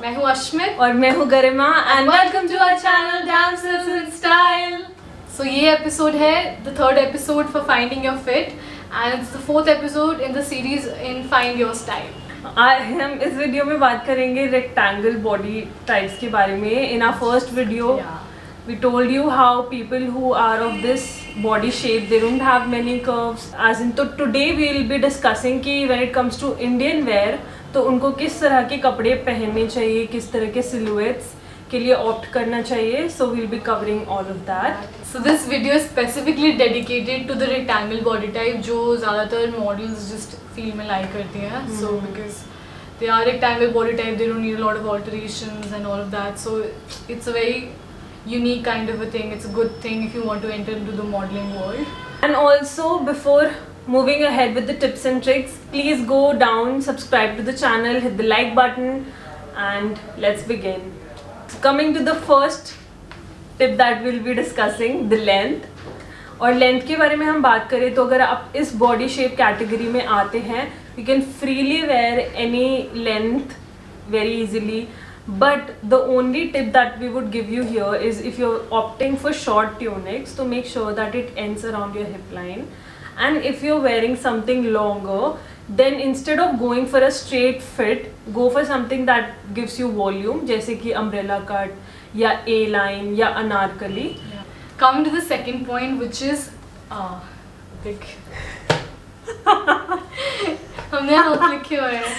मैं हूँ अश्मित और मैं हूँ Garima and welcome to our channel dancers in style. So ये एपिसोड है the third episode for finding your fit and it's the fourth episode in the series in find your style. हम इस video में बात करेंगे रेक्टेंगल बॉडी टाइप्स के बारे में। In our first video we told you how people who are of this body shape, they don't have many curves as in. तो today we will be discussing कि when it comes to Indian wear तो उनको किस तरह के कपड़े पहनने चाहिए, किस तरह के silhouettes के लिए opt करना चाहिए. So we'll be covering all of that. So this video is specifically dedicated to the rectangle body type जो ज़्यादातर models just feel में like करती हैं. So because they are rectangle body type, they don't need a lot of alterations and all of that. So it's a very unique kind of a thing. It's a good thing if you want to enter into the modeling world. And also before moving ahead with the tips and tricks, please go down, subscribe to the channel, hit the like button and let's begin. So coming to the first tip that we'll be discussing, the length. और length के बारे में हम बात करें तो अगर आप इस बॉडी शेप कैटेगरी में आते हैं, you can freely wear any length very easily. But the only tip that we would give you here is if you're opting for short tunics, to make sure that it ends around your hip line. And if you're wearing something longer, then instead of going for a straight fit, go for something that gives you volume, जैसे कि umbrella cut या A-line या anarkali. Coming to the second point, which is big. हमने note लिखे हुए हैं.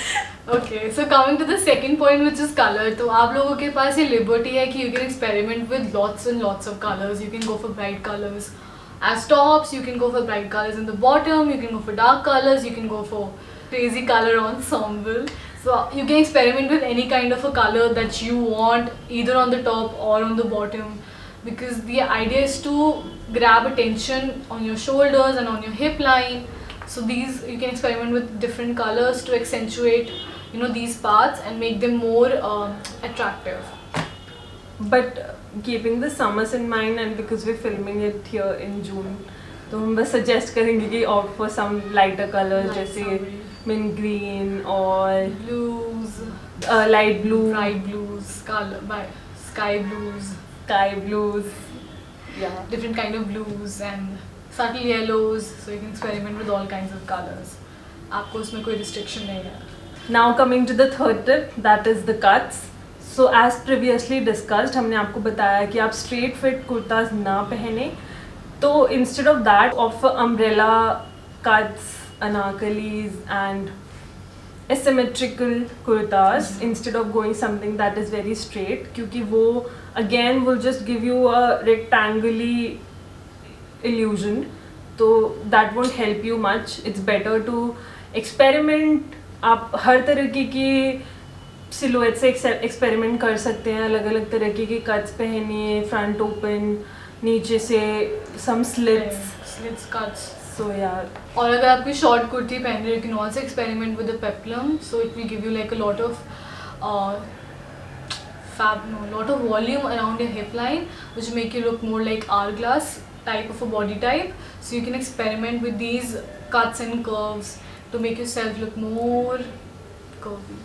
Okay, so coming to the second point, which is color. तो आप लोगों के पास ये liberty है कि you can experiment with lots and lots of colors. You can go for bright colors as tops. You can go for bright colors in the bottom. You can go for dark colors. You can go for crazy color ensemble. So you can experiment with any kind of a color that you want, either on the top or on the bottom. Because the idea is to grab attention on your shoulders and on your hip line. So these you can experiment with different colors to accentuate, these parts and make them more attractive. But keeping the summers in mind, and because we're filming it here in June, तो हम बस suggest करेंगे कि opt for some lighter colors जैसे mint green और blues, light blue, bright blues, sky blues, yeah, different kind of blues and subtle yellows. So you can experiment with all kinds of colors. आपको उसमें कोई restriction नहीं है. Now coming to the third tip, that is the cuts. So as previously discussed, हमने आपको बताया कि आप straight fit कुर्ताज ना पहने, तो instead of that, opt for umbrella cuts, anarkalis and asymmetrical kurtas instead of going something that is very straight, क्योंकि वो again will just give you a rectangular illusion, so that won't help you much. It's better to experiment. आप हर तरीके की silhouette से experiment कर सकते हैं, अलग अलग तरीके के कट्स पहनिए, फ्रंट ओपन, नीचे से सम स्लिट्स cuts. सो यार, और अगर आप कोई शॉर्ट कुर्ती पहन रहे हो, you can also experiment with the peplum. So it will give you like a lot of volume around your hip line, which will make you look more like hourglass type of a body type. So you can experiment with these cuts and curves to make yourself look more curvy.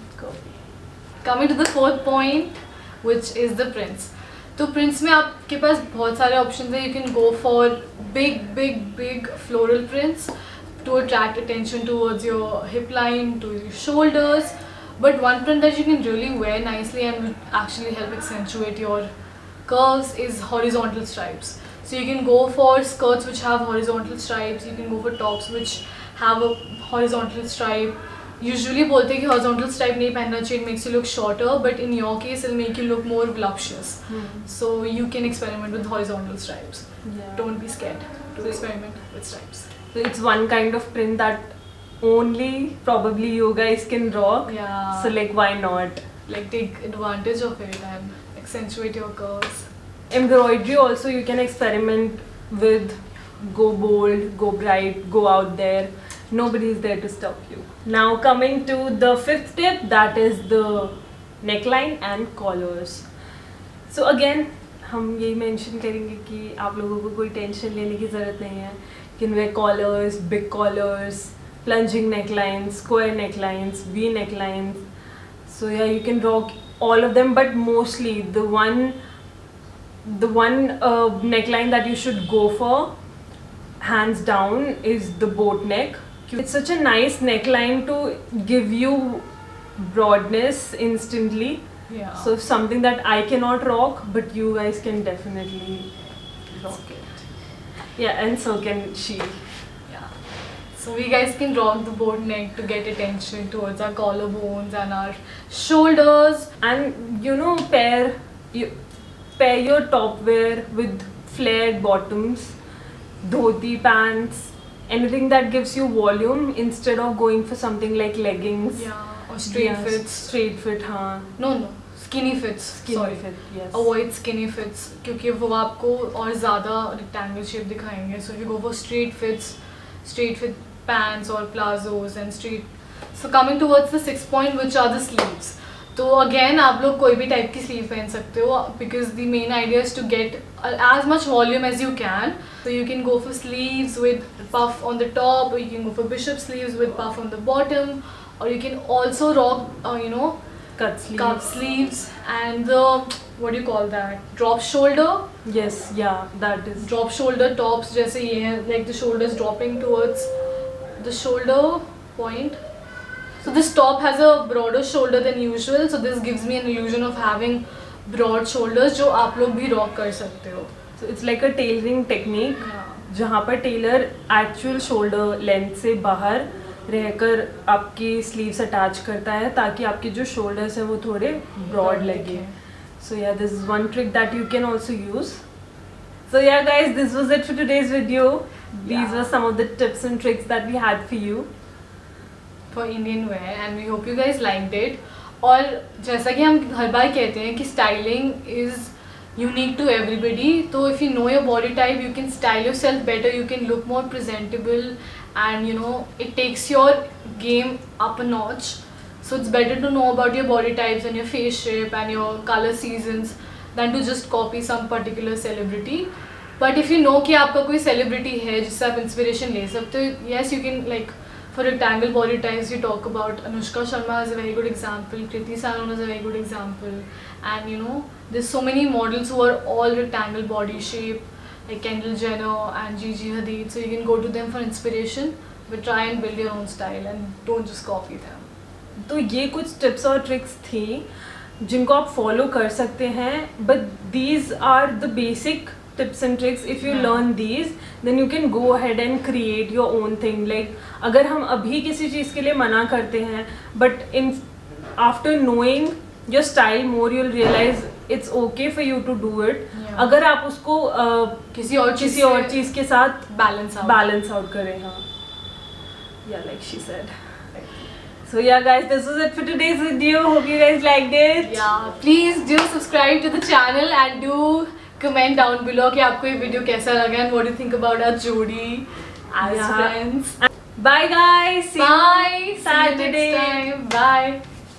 Coming to the fourth point, which is the prints. तो prints में आपके पास बहुत सारे options हैं. You can go for big floral prints to attract attention towards your hip line, to your shoulders. But one print that you can really wear nicely and will actually help accentuate your curves is horizontal stripes. So you can go for skirts which have horizontal stripes. You can go for tops which have a horizontal stripe. Usually बोलते हैं कि horizontal stripe नहीं पहनना चाहिए, it makes you look shorter, but in your case it'll make you look more voluptuous. So you can experiment with horizontal stripes. yeah. Don't be scared to experiment with stripes. So it's one kind of print that only probably you guys can rock. Yeah. So like, why not? Like take advantage of it and accentuate your curves. Embroidery also you can experiment with. Go bold, go bright, go out there. Nobody is there to stop you. Now coming to the fifth tip, that is the neckline and collars. So again हम यही mention करेंगे कि आप लोगों को कोई tension लेने की ज़रूरत नहीं है. You can wear collars, big collars, plunging necklines, square necklines, V necklines. So yeah, you can rock all of them, but mostly the one neckline that you should go for, hands down, is the boat neck. It's such a nice neckline to give you broadness instantly. Yeah. So something that I cannot rock, but you guys can definitely rock it. Yeah, and so can she. Yeah. So we guys can rock the boat neck to get attention towards our collarbones and our shoulders. And you know, pair your top wear with flared bottoms, dhoti pants, anything that gives you volume instead of going for something like leggings. Yeah. Or straight Yes, fits. Straight fit, हाँ. No. Skinny fits. Skinny Sorry. fit, yes. Avoid skinny fits क्योंकि वो आपको और ज़्यादा rectangle shape दिखाएंगे. So if you go for straight fit pants or plazos and straight. So coming towards the 6th point, which are the sleeves. तो again आप लोग कोई भी type की sleeve पहन सकते हो because the main idea is to get as much volume as you can. So you can go for sleeves with puff on the top, or you can go for bishop sleeves with puff on the bottom, or you can also rock Cut sleeves. cuff sleeves and the what do you call that, drop shoulder. Yes, yeah, that is. Drop shoulder tops जैसे ये हैं, like the shoulders dropping towards the shoulder point. So this top has a broader shoulder than usual, so this gives me an illusion of having broad shoulders जो आप लोग भी rock कर सकते हो. So it's like a tailoring technique. Yeah. जहाँ पर Taylor actual shoulder length से बाहर रहकर आपकी स्लीव्स अटैच करता है ताकि आपके जो शोल्डर्स हैं वो थोड़े ब्रॉड लगे. So yeah, this is one trick that you can also use. So yeah guys, this was it for today's video. These were some of the tips and tricks that we had for you. For Indian wear, and we hope you guys liked it. और जैसा कि हम हर बार कहते हैं कि styling is unique to everybody. So if you know your body type, you can style yourself better, you can look more presentable, and it takes your game up a notch. So it's better to know about your body types and your face shape and your color seasons than to just copy some particular celebrity. But if you know कि आपका कोई celebrity है जिससे आप inspiration ले सकते हो, yes, you can, like for rectangle body types we talk about Anushka Sharma is a very good example, Kriti Sanon is a very good example, and there's so many models who are all rectangle body shape, like Kendall Jenner and Gigi Hadid. So you can go to them for inspiration, but try and build your own style and don't just copy them. तो ये कुछ tips और tricks थी जिनको आप follow कर सकते हैं, but these are the basic tips and tricks. If you learn these, then you can go ahead and create your own thing. Like अगर हम अभी किसी चीज़ के लिए मना करते हैं, but after knowing your style more, you'll realize it's okay for you to do it. Yeah. अगर आप उसको किसी और चीज़ के साथ balance out करें. हाँ. Yeah, like she said. So yeah guys, this was it for today's video. Hope you guys liked it. Yeah, please do subscribe to the channel and do comment down below कि आपको ये video कैसा लगा and what do you think about our जोड़ी as friends. Bye guys. See Bye. you Saturday. See you next time. Bye.